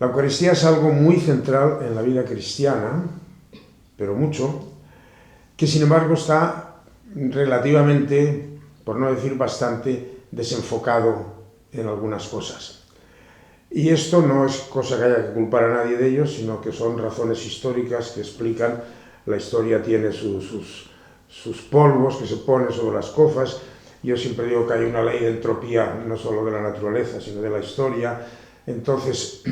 La Eucaristía es algo muy central en la vida cristiana, pero mucho, que sin embargo está relativamente, por no decir bastante, desenfocado en algunas cosas. Y esto no es cosa que haya que culpar a nadie de ello, sino que son razones históricas que explican. La historia tiene sus polvos que se ponen sobre las cosas. Yo siempre digo que hay una ley de entropía, no solo de la naturaleza, sino de la historia. Entonces,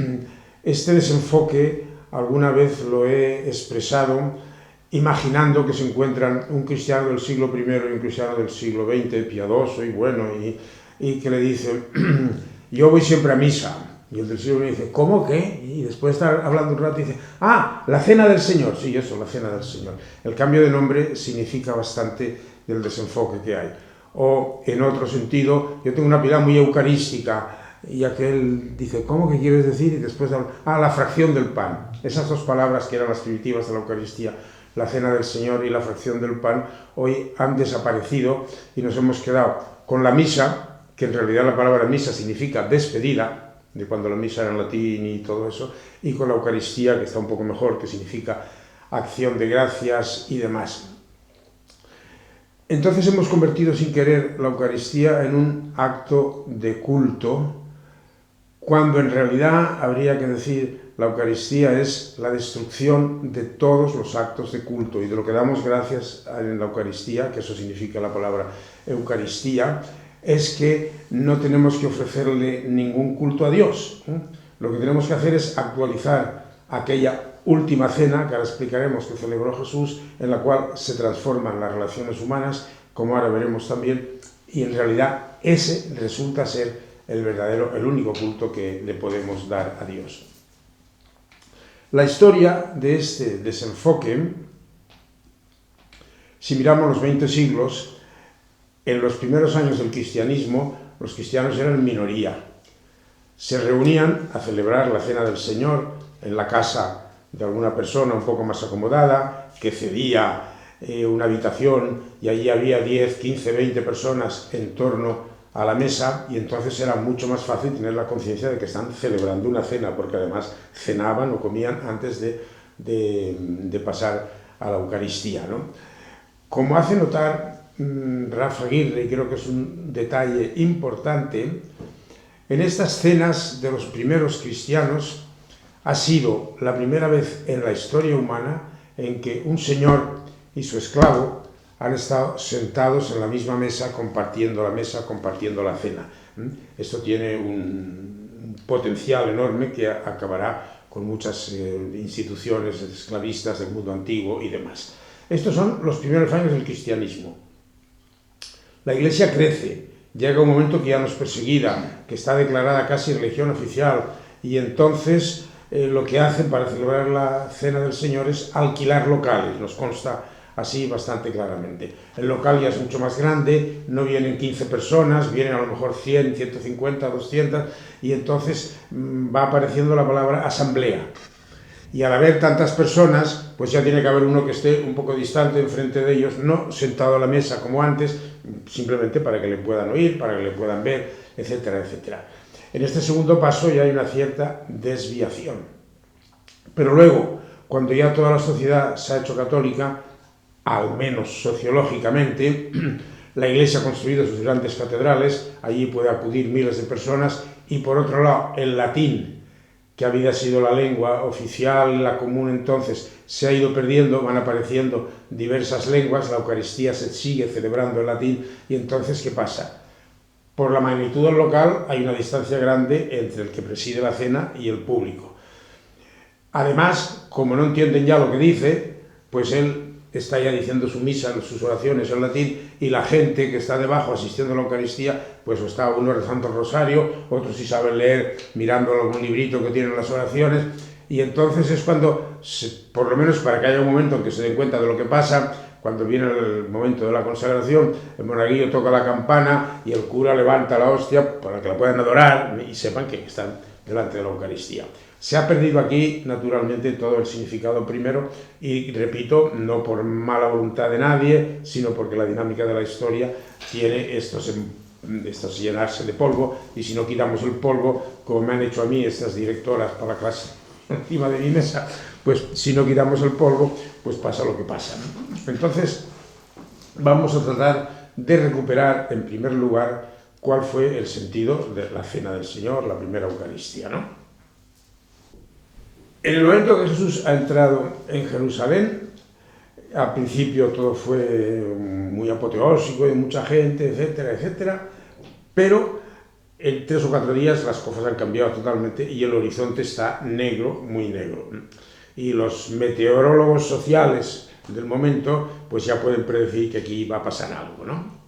este desenfoque alguna vez lo he expresado imaginando que se encuentran un cristiano del siglo I y un cristiano del siglo XX, piadoso y bueno, y que le dice, yo voy siempre a misa. Y el del siglo I dice, ¿cómo qué? Y después de estar hablando un rato dice, la cena del Señor. Sí, eso, la cena del Señor. El cambio de nombre significa bastante del desenfoque que hay. O, en otro sentido, yo tengo una piedad muy eucarística, y aquel dice, ¿cómo que quieres decir? Y después habla, la fracción del pan. Esas dos palabras que eran las primitivas de la Eucaristía, la cena del Señor y la fracción del pan, hoy han desaparecido y nos hemos quedado con la misa, que en realidad la palabra misa significa despedida, de cuando la misa era en latín y todo eso, y con la Eucaristía, que está un poco mejor, que significa acción de gracias y demás. Entonces hemos convertido sin querer la Eucaristía en un acto de culto, cuando en realidad habría que decir la Eucaristía es la destrucción de todos los actos de culto, y de lo que damos gracias en la Eucaristía, que eso significa la palabra Eucaristía, es que no tenemos que ofrecerle ningún culto a Dios. Lo que tenemos que hacer es actualizar aquella última cena, que ahora explicaremos, que celebró Jesús, en la cual se transforman las relaciones humanas, como ahora veremos también, y en realidad ese resulta ser el único culto que le podemos dar a Dios. La historia de este desenfoque, si miramos los 20 siglos, en los primeros años del cristianismo, los cristianos eran minoría. Se reunían a celebrar la cena del Señor en la casa de alguna persona un poco más acomodada, que cedía una habitación, y allí había 10, 15, 20 personas en torno a la mesa, y entonces era mucho más fácil tener la conciencia de que están celebrando una cena, porque además cenaban o comían antes de pasar a la Eucaristía, ¿no? Como hace notar Rafa Aguirre, y creo que es un detalle importante, en estas cenas de los primeros cristianos ha sido la primera vez en la historia humana en que un señor y su esclavo han estado sentados en la misma mesa, compartiendo la cena. Esto tiene un potencial enorme que acabará con muchas instituciones esclavistas del mundo antiguo y demás. Estos son los primeros años del cristianismo. La Iglesia crece, llega un momento que ya no es perseguida, que está declarada casi religión oficial, y entonces lo que hacen para celebrar la Cena del Señor es alquilar locales, nos consta así bastante claramente. El local ya es mucho más grande, no vienen 15 personas, vienen a lo mejor 100, 150, 200, y entonces va apareciendo la palabra asamblea. Y al haber tantas personas, pues ya tiene que haber uno que esté un poco distante enfrente de ellos, no sentado a la mesa como antes, simplemente para que le puedan oír, para que le puedan ver, etcétera, etcétera. En este segundo paso ya hay una cierta desviación. Pero luego, cuando ya toda la sociedad se ha hecho católica, al menos sociológicamente, la Iglesia ha construido sus grandes catedrales, allí puede acudir miles de personas, y por otro lado, el latín, que había sido la lengua oficial, la común entonces, se ha ido perdiendo, van apareciendo diversas lenguas, la Eucaristía se sigue celebrando en latín, y entonces, ¿qué pasa? Por la magnitud del local hay una distancia grande entre el que preside la cena y el público. Además, como no entienden ya lo que dice, pues él está ya diciendo su misa, sus oraciones en latín, y la gente que está debajo asistiendo a la Eucaristía, pues está uno rezando el rosario, otros sí saben leer mirando algún librito que tienen las oraciones, y entonces es cuando, por lo menos para que haya un momento en que se den cuenta de lo que pasa, cuando viene el momento de la consagración, el monaguillo toca la campana y el cura levanta la hostia para que la puedan adorar y sepan que están delante de la Eucaristía. Se ha perdido aquí, naturalmente, todo el significado primero, y repito, no por mala voluntad de nadie, sino porque la dinámica de la historia tiene estos esto es llenarse de polvo, y si no quitamos el polvo, como me han hecho a mí estas directoras para la clase encima de mi mesa, pues si no quitamos el polvo, pues pasa lo que pasa, ¿no? Entonces, vamos a tratar de recuperar, en primer lugar, cuál fue el sentido de la Cena del Señor, la primera Eucaristía, ¿no? En el momento que Jesús ha entrado en Jerusalén, al principio todo fue muy apoteósico, y mucha gente, etcétera, etcétera, pero en 3 o 4 días las cosas han cambiado totalmente y el horizonte está negro, muy negro. Y los meteorólogos sociales del momento pues ya pueden predecir que aquí va a pasar algo, ¿no?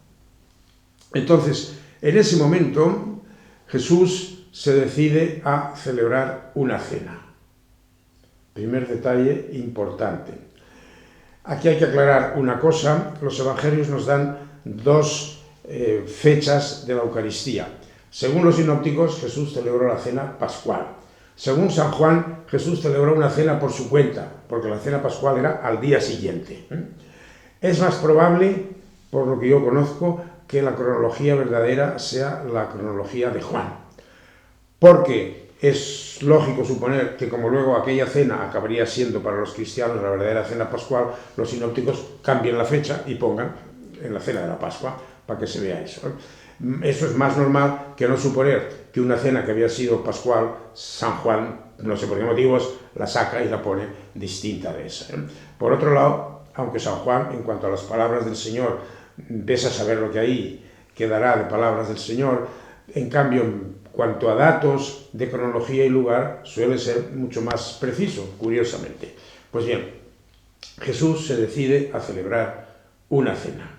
Entonces, en ese momento, Jesús se decide a celebrar una cena. Primer detalle importante. Aquí hay que aclarar una cosa: los evangelios nos dan 2 fechas de la Eucaristía. Según los sinópticos, Jesús celebró la cena pascual. Según San Juan, Jesús celebró una cena por su cuenta, porque la cena pascual era al día siguiente. Es más probable, por lo que yo conozco, que la cronología verdadera sea la cronología de Juan. Porque es lógico suponer que como luego aquella cena acabaría siendo para los cristianos la verdadera cena pascual, los sinópticos cambien la fecha y pongan en la cena de la Pascua, para que se vea eso, ¿eh? Eso es más normal que no suponer que una cena que había sido pascual, San Juan, no sé por qué motivos, la saca y la pone distinta de esa, ¿eh? Por otro lado, aunque San Juan, en cuanto a las palabras del Señor, ves a saber lo que ahí quedará de palabras del Señor, en cambio, en cuanto a datos de cronología y lugar, suele ser mucho más preciso, curiosamente. Pues bien, Jesús se decide a celebrar una cena.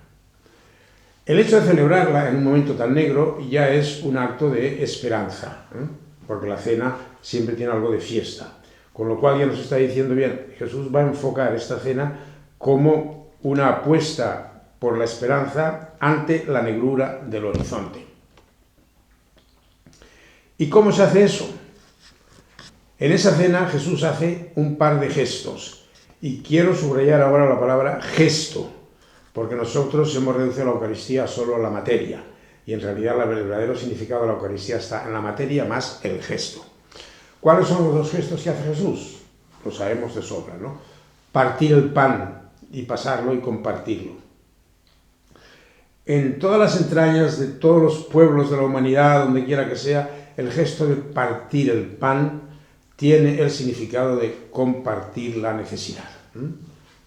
El hecho de celebrarla en un momento tan negro ya es un acto de esperanza, ¿eh? Porque la cena siempre tiene algo de fiesta, con lo cual ya nos está diciendo, bien, Jesús va a enfocar esta cena como una apuesta por la esperanza ante la negrura del horizonte. ¿Y cómo se hace eso? En esa cena Jesús hace un par de gestos, y quiero subrayar ahora la palabra gesto, porque nosotros hemos reducido la Eucaristía solo a la materia, y en realidad el verdadero significado de la Eucaristía está en la materia más el gesto. ¿Cuáles son los 2 gestos que hace Jesús? Lo sabemos de sobra, ¿no? Partir el pan y pasarlo y compartirlo. En todas las entrañas de todos los pueblos de la humanidad, donde quiera que sea, el gesto de partir el pan tiene el significado de compartir la necesidad.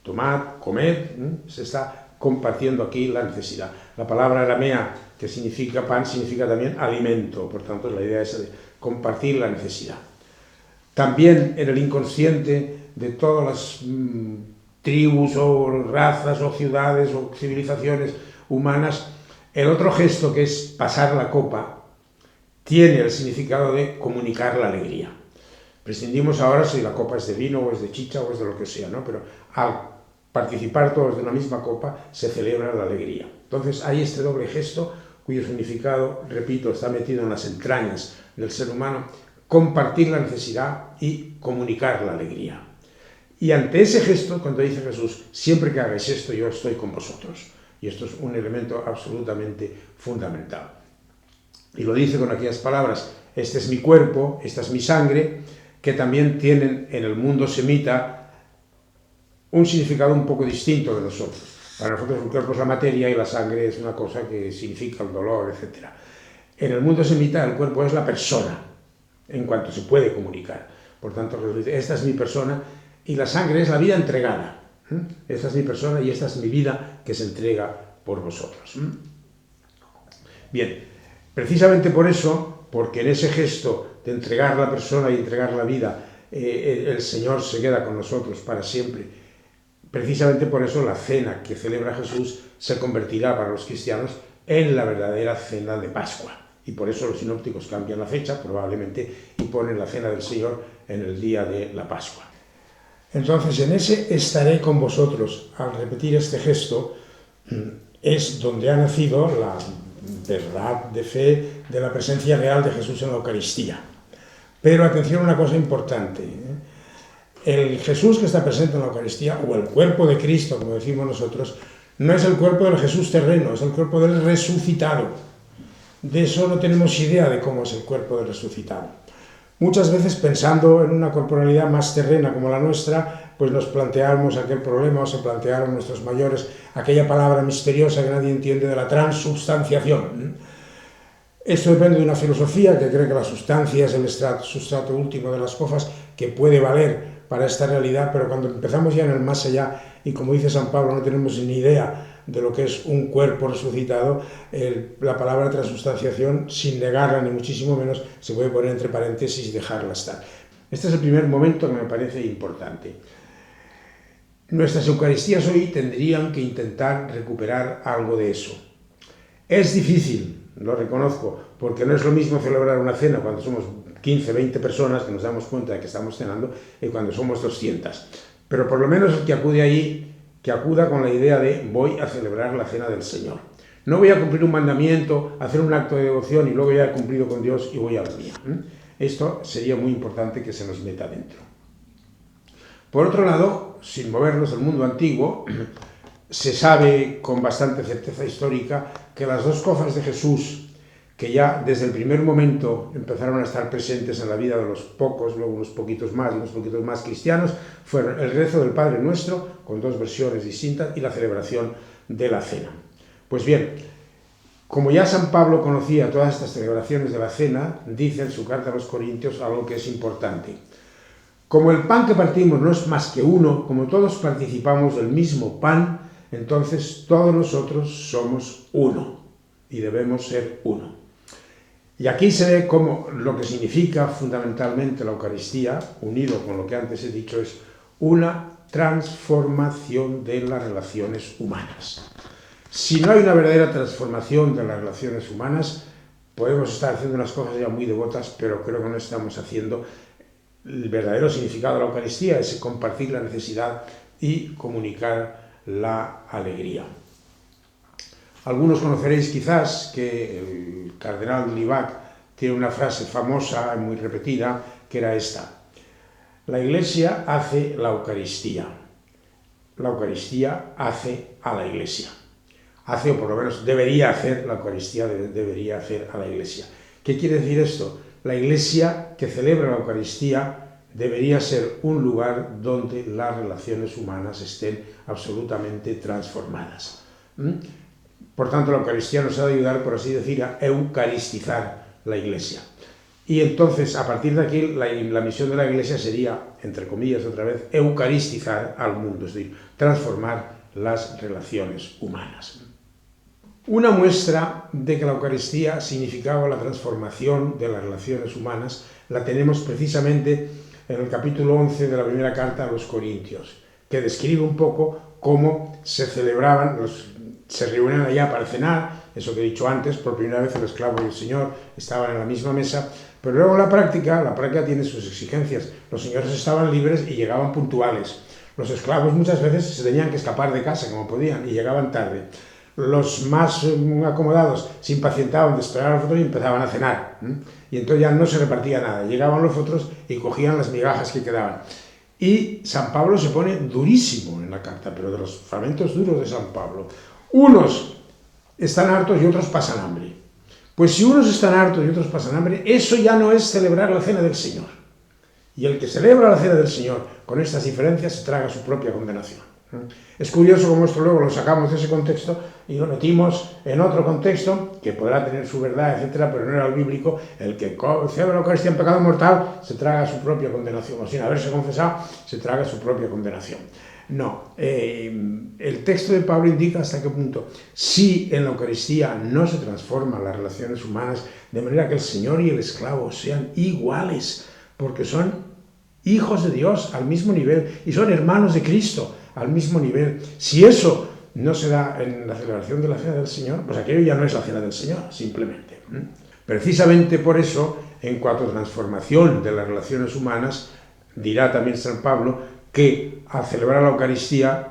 Tomad, comed, se está compartiendo aquí la necesidad. La palabra aramea, que significa pan, significa también alimento, por tanto la idea es de compartir la necesidad. También en el inconsciente de todas las tribus o razas o ciudades o civilizaciones humanas, el otro gesto, que es pasar la copa, tiene el significado de comunicar la alegría. Prescindimos ahora si la copa es de vino o es de chicha o es de lo que sea, ¿no? Pero al participar todos de una misma copa se celebra la alegría. Entonces hay este doble gesto cuyo significado, repito, está metido en las entrañas del ser humano: compartir la necesidad y comunicar la alegría. Y ante ese gesto, cuando dice Jesús, siempre que hagáis esto, yo estoy con vosotros. Y esto es un elemento absolutamente fundamental. Y lo dice con aquellas palabras: este es mi cuerpo, esta es mi sangre, que también tienen en el mundo semita un significado un poco distinto de nosotros. Para nosotros el cuerpo es la materia y la sangre es una cosa que significa el dolor, etc. En el mundo semita el cuerpo es la persona, en cuanto se puede comunicar. Por tanto, esta es mi persona, y la sangre es la vida entregada. Esta es mi persona y esta es mi vida que se entrega por vosotros. Bien, precisamente por eso, porque en ese gesto de entregar la persona y entregar la vida, el Señor se queda con nosotros para siempre. Precisamente por eso la cena que celebra Jesús se convertirá para los cristianos en la verdadera cena de Pascua. Y por eso los sinópticos cambian la fecha, probablemente, y ponen la cena del Señor en el día de la Pascua. Entonces, en ese estaré con vosotros, al repetir este gesto, es donde ha nacido la verdad de fe de la presencia real de Jesús en la Eucaristía. Pero atención a una cosa importante, el Jesús que está presente en la Eucaristía, o el cuerpo de Cristo, como decimos nosotros, no es el cuerpo del Jesús terreno, es el cuerpo del resucitado. De eso no tenemos idea de cómo es el cuerpo del resucitado. Muchas veces, pensando en una corporalidad más terrena como la nuestra, pues nos planteamos aquel problema, o se plantearon nuestros mayores aquella palabra misteriosa que nadie entiende, de la transubstanciación. Esto depende de una filosofía que cree que la sustancia es el sustrato último de las cosas, que puede valer para esta realidad, pero cuando empezamos ya en el más allá, y como dice San Pablo, no tenemos ni idea de lo que es un cuerpo resucitado, la palabra transubstanciación, sin negarla ni muchísimo menos, se puede poner entre paréntesis y dejarla estar. Este es el primer momento que me parece importante. Nuestras Eucaristías hoy tendrían que intentar recuperar algo de eso. Es difícil, lo reconozco, porque no es lo mismo celebrar una cena cuando somos 15, 20 personas que nos damos cuenta de que estamos cenando y cuando somos 200. Pero por lo menos el que acude ahí, que acuda con la idea de voy a celebrar la cena del Señor. No voy a cumplir un mandamiento, hacer un acto de devoción y luego ya he cumplido con Dios y voy a la mía. Esto sería muy importante que se nos meta dentro. Por otro lado, sin movernos del mundo antiguo, se sabe con bastante certeza histórica que las dos cofas de Jesús, que ya desde el primer momento empezaron a estar presentes en la vida de los pocos, luego unos poquitos más cristianos, fueron el rezo del Padre Nuestro, con dos versiones distintas, y la celebración de la cena. Pues bien, como ya San Pablo conocía todas estas celebraciones de la cena, dice en su carta a los Corintios algo que es importante. Como el pan que partimos no es más que uno, como todos participamos del mismo pan, entonces todos nosotros somos uno y debemos ser uno. Y aquí se ve cómo lo que significa fundamentalmente la Eucaristía, unido con lo que antes he dicho, es una transformación de las relaciones humanas. Si no hay una verdadera transformación de las relaciones humanas, podemos estar haciendo unas cosas ya muy devotas, pero creo que no estamos haciendo el verdadero significado de la Eucaristía, es compartir la necesidad y comunicar la alegría. Algunos conoceréis quizás que el cardenal Libac tiene una frase famosa, muy repetida, que era esta: la Iglesia hace la Eucaristía hace a la Iglesia. Hace, o por lo menos debería hacer, la Eucaristía debería hacer a la Iglesia. ¿Qué quiere decir esto? La Iglesia que celebra la Eucaristía debería ser un lugar donde las relaciones humanas estén absolutamente transformadas. Por tanto, la Eucaristía nos ha de ayudar, por así decir, a eucaristizar la Iglesia. Y entonces, a partir de aquí, la misión de la Iglesia sería, entre comillas otra vez, eucaristizar al mundo, es decir, transformar las relaciones humanas. Una muestra de que la Eucaristía significaba la transformación de las relaciones humanas la tenemos precisamente en el capítulo 11 de la primera carta a los Corintios, que describe un poco cómo se celebraban, se reunían allá para cenar, eso que he dicho antes, por primera vez el esclavo y el señor estaban en la misma mesa, pero luego la práctica tiene sus exigencias. Los señores estaban libres y llegaban puntuales. Los esclavos muchas veces se tenían que escapar de casa como podían y llegaban tarde. Los más acomodados se impacientaban de esperar a los otros y empezaban a cenar. Y entonces ya no se repartía nada. Llegaban los otros y cogían las migajas que quedaban. Y San Pablo se pone durísimo en la carta, pero de los fragmentos duros de San Pablo. Unos están hartos y otros pasan hambre. Pues si unos están hartos y otros pasan hambre, eso ya no es celebrar la cena del Señor. Y el que celebra la cena del Señor con estas diferencias se traga su propia condenación. Es curioso cómo esto luego lo sacamos de ese contexto y lo metimos en otro contexto que podrá tener su verdad, etcétera, pero no era el bíblico. El que celebra la Eucaristía en pecado mortal se traga su propia condenación, o sin haberse confesado se traga su propia condenación. No, el texto de Pablo indica hasta qué punto. Si en la Eucaristía no se transforman las relaciones humanas de manera que el Señor y el esclavo sean iguales, porque son hijos de Dios al mismo nivel y son hermanos de Cristo al mismo nivel. Si eso no se da en la celebración de la Cena del Señor, pues aquello ya no es la Cena del Señor, simplemente. Precisamente por eso, en cuanto a transformación de las relaciones humanas, dirá también San Pablo que al celebrar la Eucaristía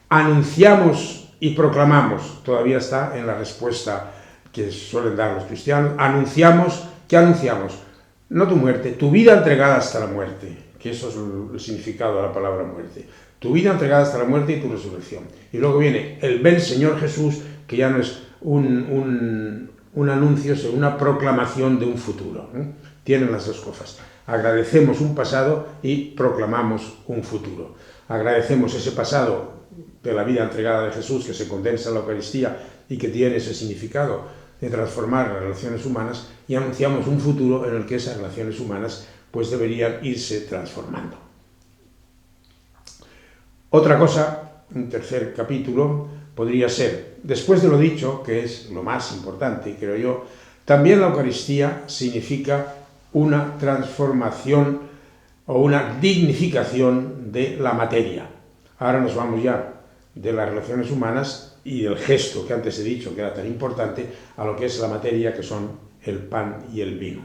anunciamos y proclamamos, todavía está en la respuesta que suelen dar los cristianos, anunciamos, ¿qué anunciamos? No tu muerte, tu vida entregada hasta la muerte, que eso es el significado de la palabra muerte. Tu vida entregada hasta la muerte y tu resurrección. Y luego viene el ven Señor Jesús, que ya no es un un anuncio, sino una proclamación de un futuro. Tienen las dos cosas. Agradecemos un pasado y proclamamos un futuro. Agradecemos ese pasado de la vida entregada de Jesús, que se condensa en la Eucaristía y que tiene ese significado de transformar las relaciones humanas, y anunciamos un futuro en el que esas relaciones humanas pues deberían irse transformando. Otra cosa, un tercer capítulo, podría ser, después de lo dicho, que es lo más importante, creo yo, también la Eucaristía significa una transformación o una dignificación de la materia. Ahora nos vamos ya de las relaciones humanas y del gesto que antes he dicho que era tan importante a lo que es la materia, que son el pan y el vino.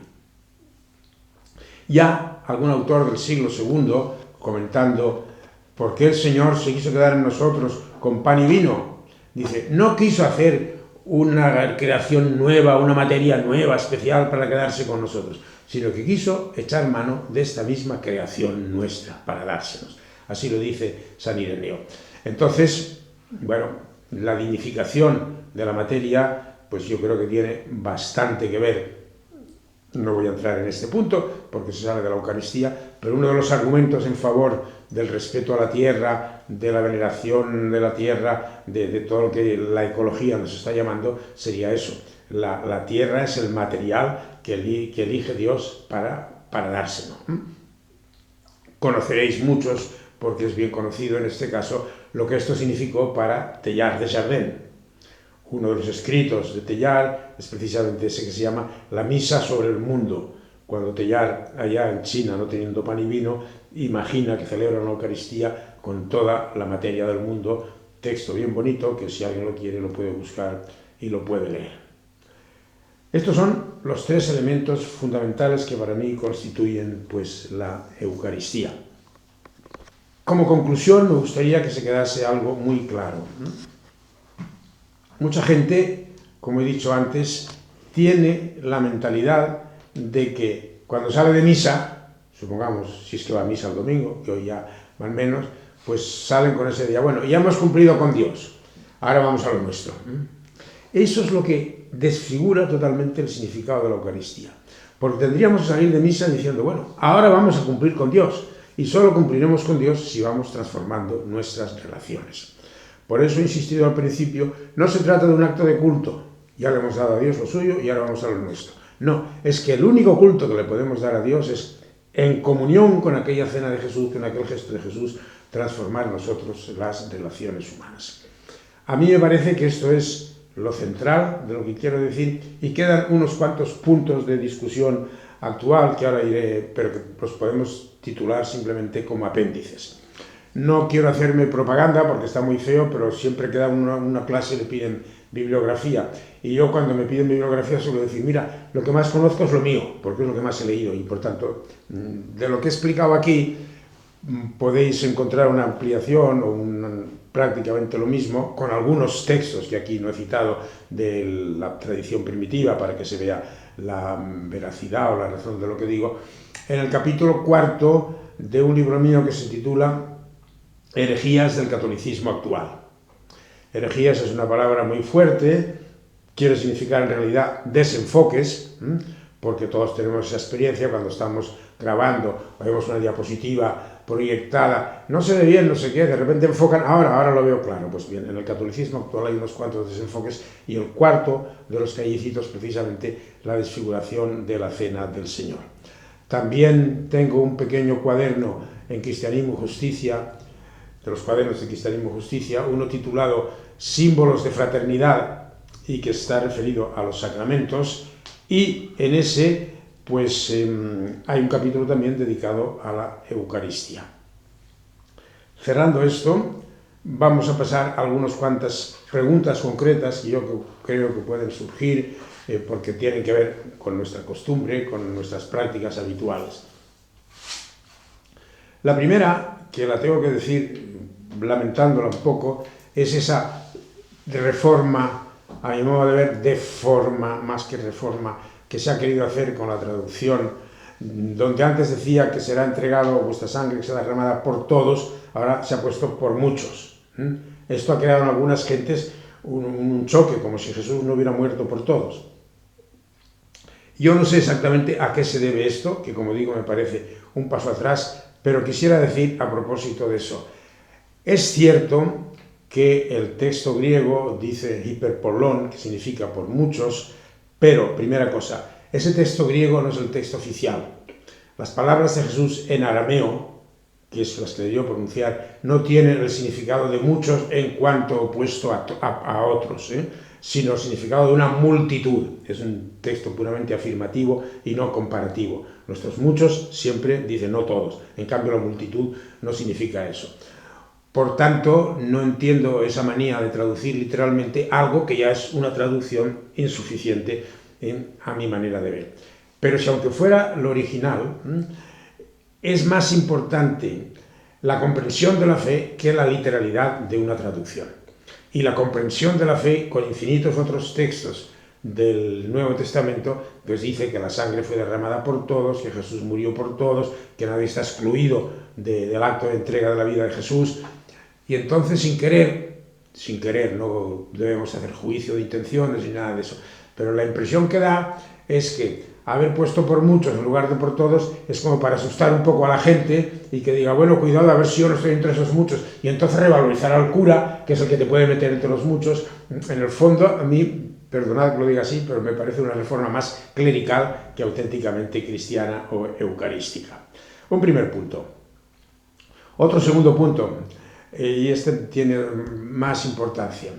Ya algún autor del siglo II, comentando por qué el Señor se quiso quedar en nosotros con pan y vino, dice, no quiso hacer una creación nueva, una materia nueva, especial para quedarse con nosotros, sino que quiso echar mano de esta misma creación nuestra para dársenos. Así lo dice San Ireneo. Entonces, bueno, la dignificación de la materia, pues yo creo que tiene bastante que ver. No voy a entrar en este punto porque se sale de la Eucaristía, pero uno de los argumentos en favor del respeto a la tierra, de la veneración de la tierra, de todo lo que la ecología nos está llamando, sería eso. La tierra es el material que elige Dios para dárselo. Conoceréis muchos, porque es bien conocido en este caso, lo que esto significó para Teilhard de Chardin. Uno de los escritos de Teilhard es precisamente ese que se llama La Misa sobre el Mundo. Cuando Teilhard, allá en China, no teniendo pan y vino, imagina que celebra una Eucaristía con toda la materia del mundo. Texto bien bonito, que si alguien lo quiere lo puede buscar y lo puede leer. Estos son los tres elementos fundamentales que para mí constituyen pues, la Eucaristía. Como conclusión, me gustaría que se quedase algo muy claro. Mucha gente, como he dicho antes, tiene la mentalidad de que cuando sale de misa, supongamos, si es que va a misa el domingo, que hoy ya van menos, pues salen con ese día, bueno, ya hemos cumplido con Dios, ahora vamos a lo nuestro. Eso es lo que desfigura totalmente el significado de la Eucaristía, porque tendríamos que salir de misa diciendo, bueno, ahora vamos a cumplir con Dios, y solo cumpliremos con Dios si vamos transformando nuestras relaciones. Por eso he insistido al principio, no se trata de un acto de culto, ya le hemos dado a Dios lo suyo y ahora vamos a lo nuestro. No, es que el único culto que le podemos dar a Dios es en comunión con aquella cena de Jesús, con aquel gesto de Jesús, transformar nosotros las relaciones humanas. A mí me parece que esto es lo central de lo que quiero decir y quedan unos cuantos puntos de discusión actual que ahora iré, pero que los podemos titular simplemente como apéndices. No quiero hacerme propaganda porque está muy feo, pero siempre que da una clase le piden bibliografía. Y yo cuando me piden bibliografía suelo decir, mira, lo que más conozco es lo mío, porque es lo que más he leído. Y por tanto, de lo que he explicado aquí, podéis encontrar una ampliación o prácticamente lo mismo con algunos textos que aquí no he citado de la tradición primitiva para que se vea la veracidad o la razón de lo que digo. En el capítulo 4 de un libro mío que se titula Herejías del catolicismo actual. Herejías es una palabra muy fuerte, quiere significar en realidad desenfoques, porque todos tenemos esa experiencia cuando estamos grabando o vemos una diapositiva proyectada, no se ve bien, no sé qué, de repente enfocan, ahora lo veo claro. Pues bien, en el catolicismo actual hay unos cuantos desenfoques y el cuarto de los callecitos precisamente la desfiguración de la cena del Señor. También tengo un pequeño cuaderno en Cristianismo y Justicia, de los cuadernos de Cristianismo y Justicia, uno titulado Símbolos de Fraternidad y que está referido a los sacramentos, y en ese pues hay un capítulo también dedicado a la Eucaristía. Cerrando esto, vamos a pasar a algunas cuantas preguntas concretas que yo creo que pueden surgir porque tienen que ver con nuestra costumbre, con nuestras prácticas habituales. La primera, que la tengo que decir lamentándola un poco, es esa reforma, a mi modo de ver, deforma, más que reforma, que se ha querido hacer con la traducción, donde antes decía que será entregado vuestra sangre, que será derramada por todos, ahora se ha puesto por muchos. Esto ha creado en algunas gentes un choque, como si Jesús no hubiera muerto por todos. Yo no sé exactamente a qué se debe esto, que como digo me parece un paso atrás, pero quisiera decir a propósito de eso. Es cierto que el texto griego dice hiperpolón, que significa por muchos, pero, primera cosa, ese texto griego no es el texto oficial. Las palabras de Jesús en arameo, que es las que debió pronunciar, no tienen el significado de muchos en cuanto opuesto a otros, sino el significado de una multitud. Es un texto puramente afirmativo y no comparativo. Nuestros muchos siempre dicen no todos, en cambio la multitud no significa eso. Por tanto, no entiendo esa manía de traducir literalmente algo que ya es una traducción insuficiente a mi manera de ver. Pero si aunque fuera lo original, es más importante la comprensión de la fe que la literalidad de una traducción. Y la comprensión de la fe con infinitos otros textos del Nuevo Testamento, pues dice que la sangre fue derramada por todos, que Jesús murió por todos, que nadie está excluido del acto de entrega de la vida de Jesús. Y entonces, sin querer, no debemos hacer juicio de intenciones ni nada de eso, pero la impresión que da es que haber puesto por muchos en lugar de por todos es como para asustar un poco a la gente y que diga, bueno, cuidado, a ver si yo no estoy entre esos muchos, y entonces revalorizar al cura, que es el que te puede meter entre los muchos. En el fondo, a mí, perdonad que lo diga así, pero me parece una reforma más clerical que auténticamente cristiana o eucarística. Un primer punto. Otro segundo punto, y este tiene más importancia.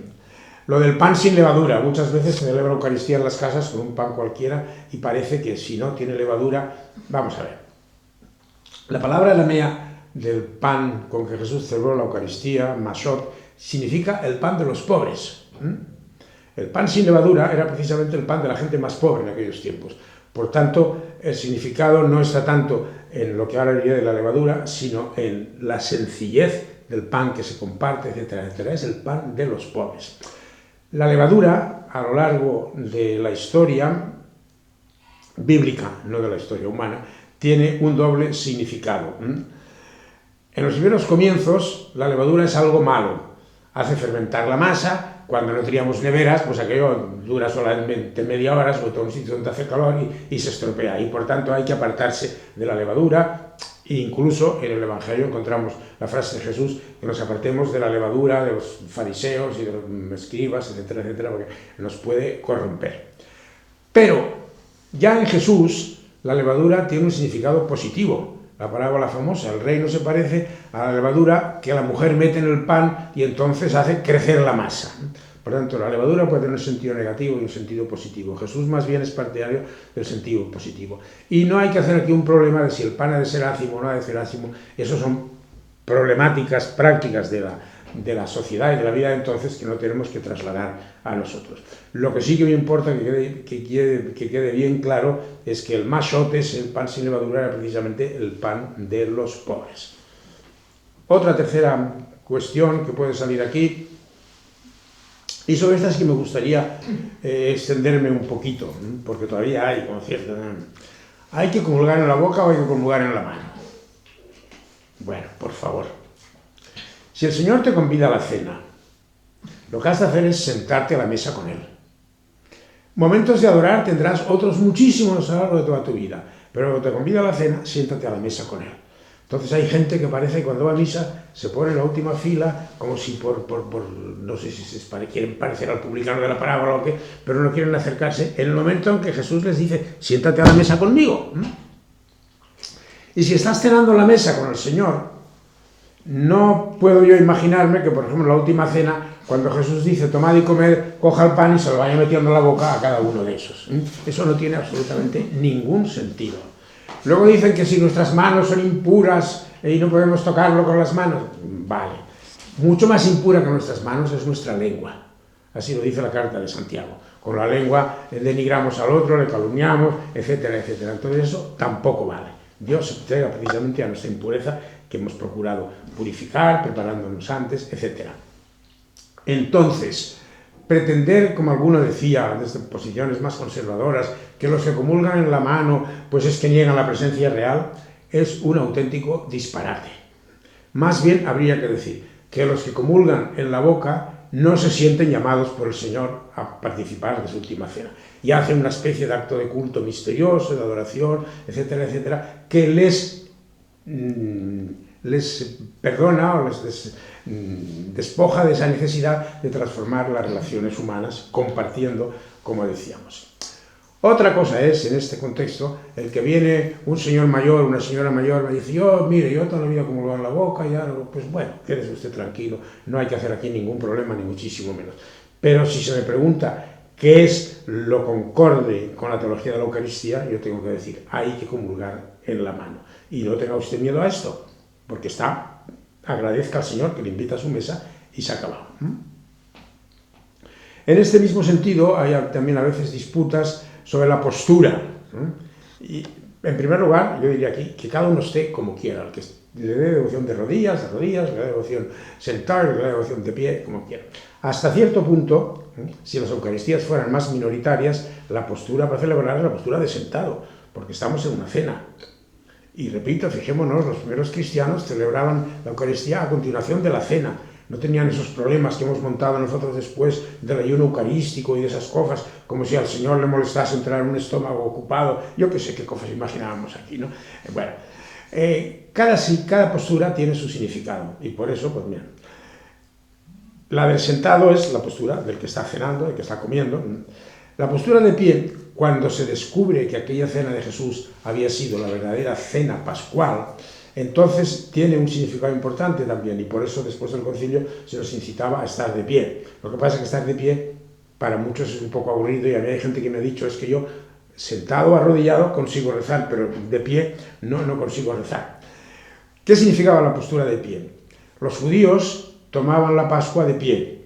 Lo del pan sin levadura. Muchas veces se celebra Eucaristía en las casas con un pan cualquiera y parece que si no tiene levadura... Vamos a ver. La palabra aramea del pan con que Jesús celebró la Eucaristía, mashot, significa el pan de los pobres. El pan sin levadura era precisamente el pan de la gente más pobre en aquellos tiempos. Por tanto, el significado no está tanto en lo que ahora diría de la levadura, sino en la sencillez del pan que se comparte, etcétera, etcétera. Es el pan de los pobres. La levadura, a lo largo de la historia bíblica, no de la historia humana, tiene un doble significado. En los primeros comienzos, la levadura es algo malo. Hace fermentar la masa. Cuando no teníamos neveras, pues aquello dura solamente media hora, sobre todo en un sitio donde hace calor y se estropea. Y por tanto hay que apartarse de la levadura. Incluso en el Evangelio encontramos la frase de Jesús, que nos apartemos de la levadura de los fariseos y de los escribas, etcétera, etcétera, porque nos puede corromper. Pero ya en Jesús la levadura tiene un significado positivo. La parábola famosa, el rey no se parece a la levadura que la mujer mete en el pan y entonces hace crecer la masa. Por tanto, la levadura puede tener un sentido negativo y un sentido positivo. Jesús más bien es partidario del sentido positivo. Y no hay que hacer aquí un problema de si el pan ha de ser ácimo o no ha de ser ácimo. Eso son problemáticas prácticas de la sociedad y de la vida de entonces que no tenemos que trasladar a nosotros. Lo que sí que me importa que quede bien claro es que el mashot, el pan sin levadura, era precisamente el pan de los pobres. Otra tercera cuestión que puede salir aquí, y sobre esta es que me gustaría extenderme un poquito, porque todavía hay concierto. ¿Hay que comulgar en la boca o hay que comulgar en la mano? Bueno, por favor. Si el Señor te convida a la cena, lo que has de hacer es sentarte a la mesa con Él. Momentos de adorar tendrás otros muchísimos a lo largo de toda tu vida, pero cuando te convida a la cena, siéntate a la mesa con Él. Entonces hay gente que parece que cuando va a misa se pone en la última fila, como si no sé si quieren parecer al publicano de la parábola o qué, pero no quieren acercarse en el momento en que Jesús les dice, siéntate a la mesa conmigo. Y si estás cenando en la mesa con el Señor, no puedo yo imaginarme que, por ejemplo, en la última cena, cuando Jesús dice, tomad y comed, coja el pan y se lo vaya metiendo en la boca a cada uno de esos. Eso no tiene absolutamente ningún sentido. Luego dicen que si nuestras manos son impuras y no podemos tocarlo con las manos, vale. Mucho más impura que nuestras manos es nuestra lengua. Así lo dice la carta de Santiago. Con la lengua denigramos al otro, le calumniamos, etcétera, etcétera. Entonces eso tampoco vale. Dios se entrega precisamente a nuestra impureza que hemos procurado purificar, preparándonos antes, etcétera. Entonces, pretender, como alguno decía, desde posiciones más conservadoras, que los que comulgan en la mano, pues es que niegan la presencia real, es un auténtico disparate. Más bien habría que decir que los que comulgan en la boca no se sienten llamados por el Señor a participar de su última cena. Y hacen una especie de acto de culto misterioso, de adoración, etcétera, etcétera, que les perdona o les despoja de esa necesidad de transformar las relaciones humanas compartiendo, como decíamos. Otra cosa es, en este contexto, el que viene un señor mayor, una señora mayor, me dice, mire, yo toda la vida como lo en la boca, ya, pues bueno, quédese usted tranquilo, no hay que hacer aquí ningún problema, ni muchísimo menos. Pero si se me pregunta qué es lo concorde con la teología de la Eucaristía, yo tengo que decir, hay que comulgar en la mano. Y no tenga usted miedo a esto, porque agradezca al Señor que le invita a su mesa y se ha acabado. En este mismo sentido, hay también a veces disputas sobre la postura. Y, en primer lugar, yo diría aquí que cada uno esté como quiera, el que le dé devoción de rodillas, le dé devoción sentado, le dé devoción de pie, como quiera. Hasta cierto punto, si las Eucaristías fueran más minoritarias, la postura para celebrar es la postura de sentado, porque estamos en una cena. Y repito, fijémonos, los primeros cristianos celebraban la Eucaristía a continuación de la cena. No tenían esos problemas que hemos montado nosotros después del ayuno eucarístico y de esas cosas, como si al Señor le molestase entrar en un estómago ocupado. Yo qué sé qué cosas imaginábamos aquí, ¿no? Bueno, cada postura tiene su significado, y por eso, pues mira, la del sentado es la postura del que está cenando, del que está comiendo. La postura de pie, cuando se descubre que aquella cena de Jesús había sido la verdadera cena pascual, entonces tiene un significado importante también, y por eso después del concilio se nos incitaba a estar de pie. Lo que pasa es que estar de pie para muchos es un poco aburrido, y a mí hay gente que me ha dicho, es que yo sentado o arrodillado consigo rezar, pero de pie no consigo rezar. ¿Qué significaba la postura de pie? Los judíos tomaban la Pascua de pie,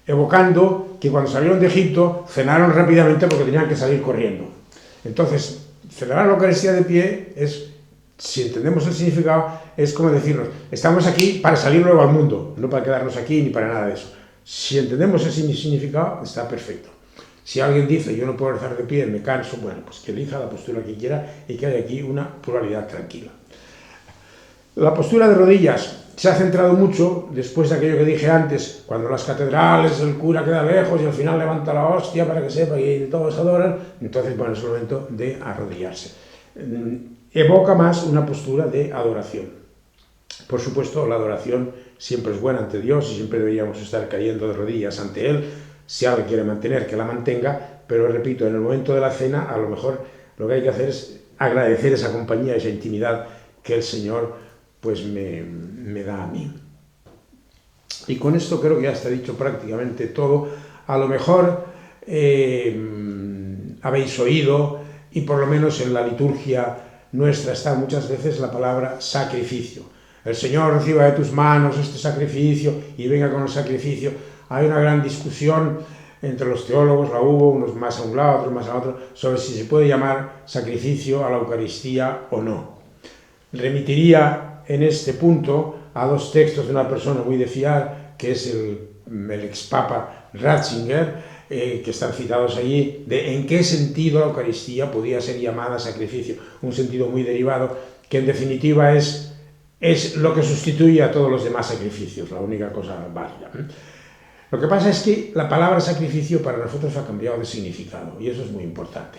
evocando que cuando salieron de Egipto cenaron rápidamente porque tenían que salir corriendo. Entonces, celebrar la Eucaristía de pie es, si entendemos el significado, es como decirnos, estamos aquí para salir luego al mundo, no para quedarnos aquí ni para nada de eso. Si entendemos ese significado, está perfecto. Si alguien dice, yo no puedo rezar de pie, me canso, bueno, pues que elija la postura que quiera y que haya aquí una pluralidad tranquila. La postura de rodillas se ha centrado mucho, después de aquello que dije antes, cuando las catedrales, el cura queda lejos y al final levanta la hostia para que sepa que todos adoran, entonces, bueno, es el momento de arrodillarse. Evoca más una postura de adoración. Por supuesto, la adoración siempre es buena ante Dios y siempre deberíamos estar cayendo de rodillas ante Él. Si alguien quiere mantener, que la mantenga, pero repito, en el momento de la cena, a lo mejor lo que hay que hacer es agradecer esa compañía, esa intimidad que el Señor pues me da a mí. Y con esto creo que ya está dicho prácticamente todo. A lo mejor habéis oído, y por lo menos en la liturgia nuestra está muchas veces la palabra sacrificio. El Señor reciba de tus manos este sacrificio y venga con el sacrificio. Hay una gran discusión entre los teólogos, la hubo, unos más a un lado, otros más a otro, sobre si se puede llamar sacrificio a la Eucaristía o no. Remitiría en este punto a dos textos de una persona muy de fiar, que es el ex-papa Ratzinger, que están citados allí, de en qué sentido la Eucaristía podía ser llamada sacrificio. Un sentido muy derivado, que en definitiva es lo que sustituye a todos los demás sacrificios, la única cosa válida. Lo que pasa es que la palabra sacrificio para nosotros ha cambiado de significado, y eso es muy importante.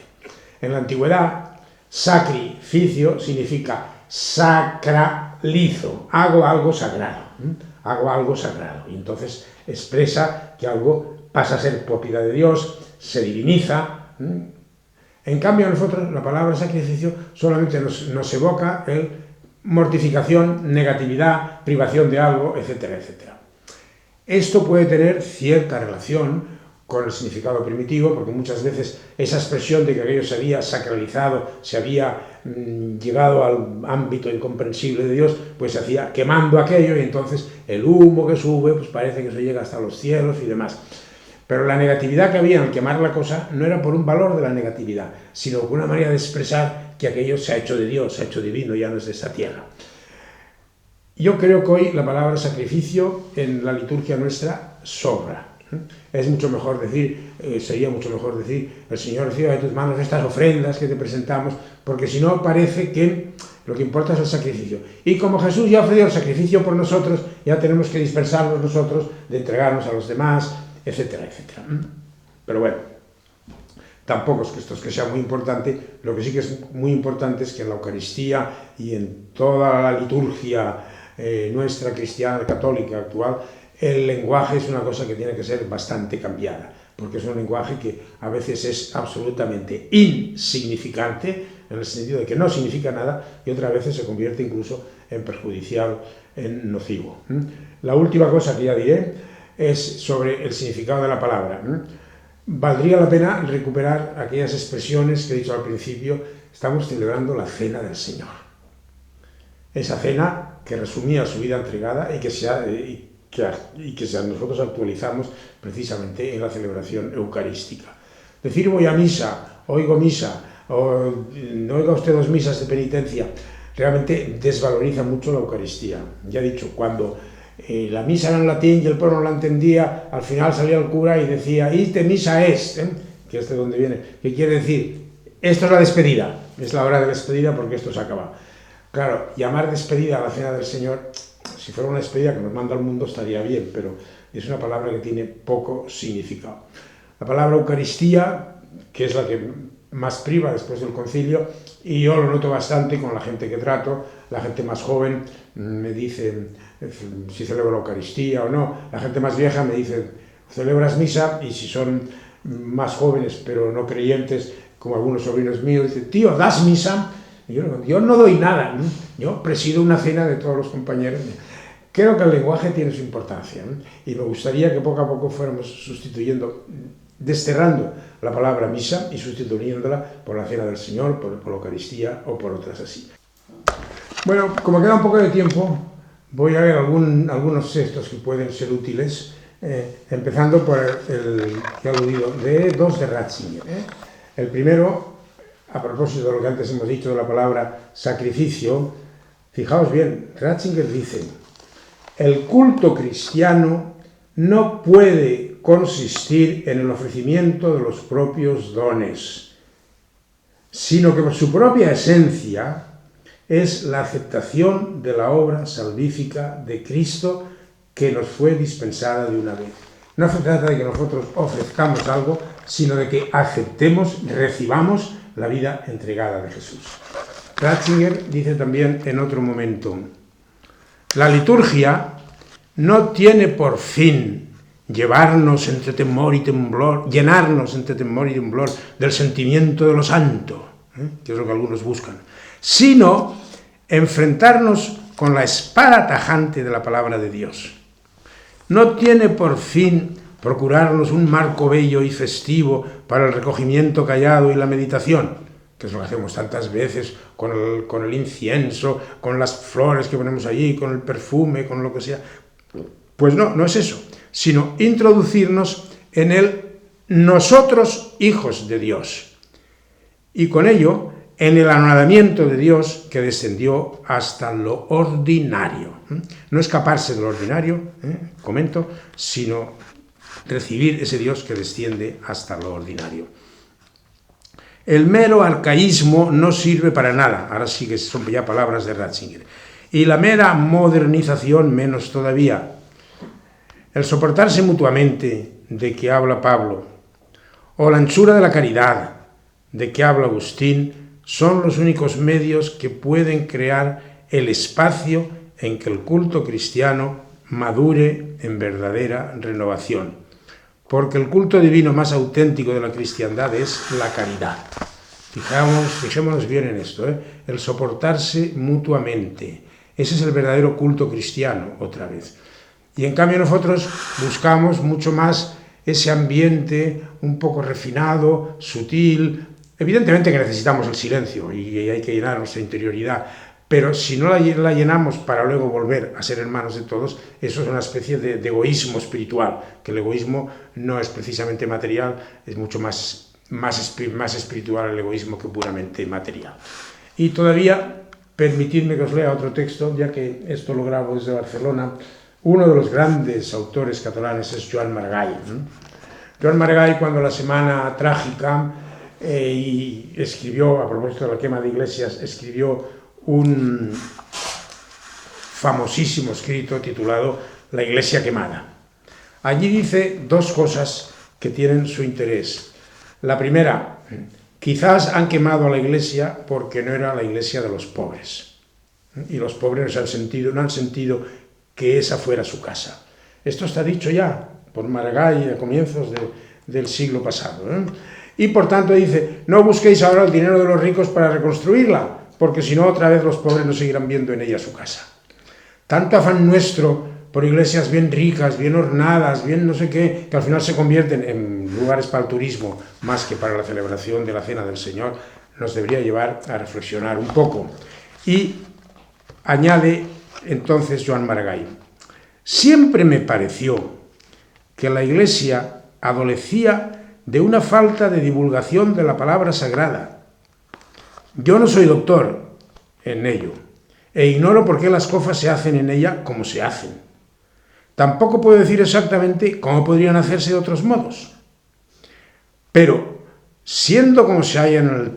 En la antigüedad, sacrificio significa sacralizo, hago algo sagrado, y entonces expresa que algo pasa a ser propiedad de Dios, se diviniza. En cambio, a nosotros la palabra sacrificio solamente nos evoca mortificación, negatividad, privación de algo, etcétera, etcétera. Esto puede tener cierta relación con el significado primitivo, porque muchas veces esa expresión de que aquello se había sacralizado, se había llegado al ámbito incomprensible de Dios, pues se hacía quemando aquello, y entonces el humo que sube, pues parece que eso llega hasta los cielos y demás. Pero la negatividad que había al quemar la cosa no era por un valor de la negatividad, sino por una manera de expresar que aquello se ha hecho de Dios, se ha hecho divino, ya no es de esta tierra. Yo creo que hoy la palabra sacrificio en la liturgia nuestra sobra. Es mucho mejor decir, sería mucho mejor decir, el Señor reciba de tus manos estas ofrendas que te presentamos, porque si no parece que lo que importa es el sacrificio. Y como Jesús ya ofreció el sacrificio por nosotros, ya tenemos que dispensarnos nosotros de entregarnos a los demás, etcétera, etcétera. Pero bueno, tampoco es que esto sea muy importante. Lo que sí que es muy importante es que en la Eucaristía y en toda la liturgia nuestra cristiana, católica actual, el lenguaje es una cosa que tiene que ser bastante cambiada, porque es un lenguaje que a veces es absolutamente insignificante, en el sentido de que no significa nada, y otras veces se convierte incluso en perjudicial, en nocivo. La última cosa que ya diré es sobre el significado de la palabra. Valdría la pena recuperar aquellas expresiones que he dicho al principio. Estamos celebrando la cena del Señor. Esa cena que resumía su vida entregada y que nosotros actualizamos precisamente en la celebración eucarística. Decir voy a misa, oigo misa, o no oiga usted dos misas de penitencia, realmente desvaloriza mucho la Eucaristía. Ya he dicho, cuando la misa era en latín y el pueblo no la entendía, al final salía el cura y decía, ite misa est, que es de donde viene, que quiere decir, esto es la despedida, es la hora de despedida porque esto se acaba. Claro, llamar despedida a la cena del Señor, si fuera una despedida que nos manda al mundo estaría bien, pero es una palabra que tiene poco significado. La palabra Eucaristía, que es la que más priva después del concilio, y yo lo noto bastante con la gente que trato, la gente más joven me dice si celebro la Eucaristía o no, la gente más vieja me dice, ¿celebras misa? Y si son más jóvenes pero no creyentes, como algunos sobrinos míos, dicen, tío, ¿das misa? Y yo no doy nada, yo presido una cena de todos los compañeros. Creo que el lenguaje tiene su importancia, y me gustaría que poco a poco fuéramos sustituyendo, desterrando la palabra misa y sustituyéndola por la cena del Señor, por la Eucaristía o por otras así. Bueno, como queda un poco de tiempo, voy a ver algunos textos que pueden ser útiles, empezando por el que he aludido, de Ratzinger. El primero, a propósito de lo que antes hemos dicho de la palabra sacrificio, fijaos bien, Ratzinger dice, el culto cristiano no puede consistir en el ofrecimiento de los propios dones, sino que por su propia esencia es la aceptación de la obra salvífica de Cristo que nos fue dispensada de una vez. No se trata de que nosotros ofrezcamos algo, sino de que aceptemos, recibamos la vida entregada de Jesús. Ratzinger dice también en otro momento, la liturgia no tiene por fin llenarnos entre temor y temblor del sentimiento de lo santo, que es lo que algunos buscan, sino enfrentarnos con la espada tajante de la palabra de Dios. No tiene por fin procurarnos un marco bello y festivo para el recogimiento callado y la meditación, que es lo que hacemos tantas veces con el incienso, con las flores que ponemos allí, con el perfume, con lo que sea. Pues no es eso, sino introducirnos en el nosotros hijos de Dios, y con ello en el anonadamiento de Dios que descendió hasta lo ordinario. No escaparse de lo ordinario, comento, sino recibir ese Dios que desciende hasta lo ordinario. El mero arcaísmo no sirve para nada, ahora sí que son ya palabras de Ratzinger, y la mera modernización menos todavía. El soportarse mutuamente, de que habla Pablo, o la anchura de la caridad, de que habla Agustín, son los únicos medios que pueden crear el espacio en que el culto cristiano madure en verdadera renovación. Porque el culto divino más auténtico de la cristiandad es la caridad. Fijémonos bien en esto, el soportarse mutuamente. Ese es el verdadero culto cristiano, otra vez. Y en cambio nosotros buscamos mucho más ese ambiente un poco refinado, sutil. Evidentemente que necesitamos el silencio y hay que llenar nuestra interioridad, pero si no la llenamos para luego volver a ser hermanos de todos, eso es una especie de egoísmo espiritual, que el egoísmo no es precisamente material, es mucho más espiritual el egoísmo que puramente material. Y todavía, permitidme que os lea otro texto, ya que esto lo grabo desde Barcelona, Uno de los grandes autores catalanes es Joan Maragall. Joan Maragall, cuando la Semana Trágica, y escribió, a propósito de la quema de iglesias, escribió un famosísimo escrito titulado La iglesia quemada. Allí dice dos cosas que tienen su interés. La primera, quizás han quemado a la iglesia porque no era la iglesia de los pobres. Y los pobres no han sentido que esa fuera su casa. Esto está dicho ya por Maragall a comienzos del siglo pasado. Y por tanto dice, no busquéis ahora el dinero de los ricos para reconstruirla, porque si no otra vez los pobres no seguirán viendo en ella su casa. Tanto afán nuestro por iglesias bien ricas, bien ornadas, bien no sé qué, que al final se convierten en lugares para el turismo más que para la celebración de la Cena del Señor, nos debería llevar a reflexionar un poco. Y añade entonces Joan Maragall, siempre me pareció que la Iglesia adolecía de una falta de divulgación de la palabra sagrada. Yo no soy doctor en ello, e ignoro por qué las cosas se hacen en ella como se hacen. Tampoco puedo decir exactamente cómo podrían hacerse de otros modos. Pero, viendo cómo se hallan en el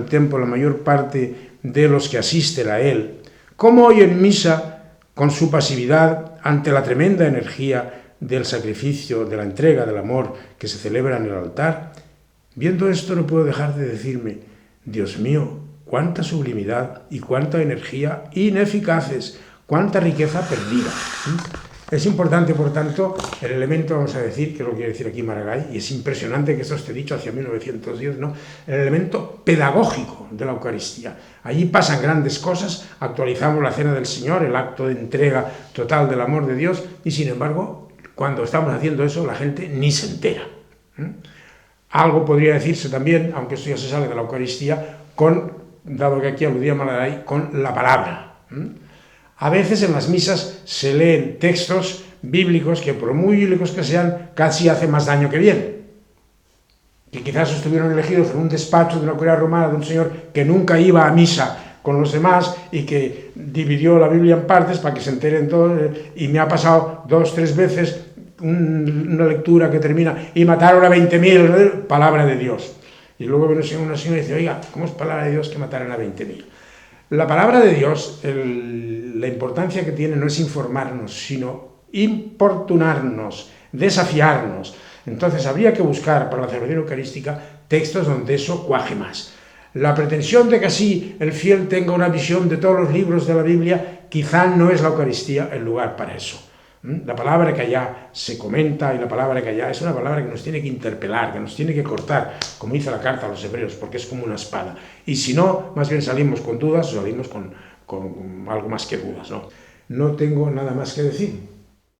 templo la mayor parte de los que asisten a él, cómo oyen misa con su pasividad ante la tremenda energía del sacrificio, de la entrega, del amor que se celebra en el altar, viendo esto no puedo dejar de decirme, Dios mío, cuánta sublimidad y cuánta energía ineficaces, cuánta riqueza perdida. Es importante, por tanto, el elemento, vamos a decir, que lo quiere decir aquí Maragall, y es impresionante que esto esté dicho hacia 1910, ¿no? El elemento pedagógico de la Eucaristía. Allí pasan grandes cosas, actualizamos la Cena del Señor, el acto de entrega total del amor de Dios, y sin embargo, cuando estamos haciendo eso, la gente ni se entera. Algo podría decirse también, aunque esto ya se sale de la Eucaristía, dado que aquí aludía Maragall, con la palabra. A veces en las misas se leen textos bíblicos que, por muy bíblicos que sean, casi hacen más daño que bien. Que quizás estuvieron elegidos en un despacho de una curia romana de un señor que nunca iba a misa con los demás y que dividió la Biblia en partes para que se enteren todos. Y me ha pasado 2 o 3 veces una lectura que termina y mataron a 20.000, palabra de Dios. Y luego viene una señora y dice, oiga, ¿cómo es palabra de Dios que mataran a 20.000? La palabra de Dios, la importancia que tiene no es informarnos, sino importunarnos, desafiarnos. Entonces habría que buscar para la celebración eucarística textos donde eso cuaje más. La pretensión de que así el fiel tenga una visión de todos los libros de la Biblia, quizá no es la Eucaristía el lugar para eso. La palabra que allá se comenta y la palabra que allá es una palabra que nos tiene que interpelar, que nos tiene que cortar, como dice la carta a los hebreos, porque es como una espada. Y si no, más bien salimos con dudas o salimos con algo más que dudas, ¿no? No tengo nada más que decir.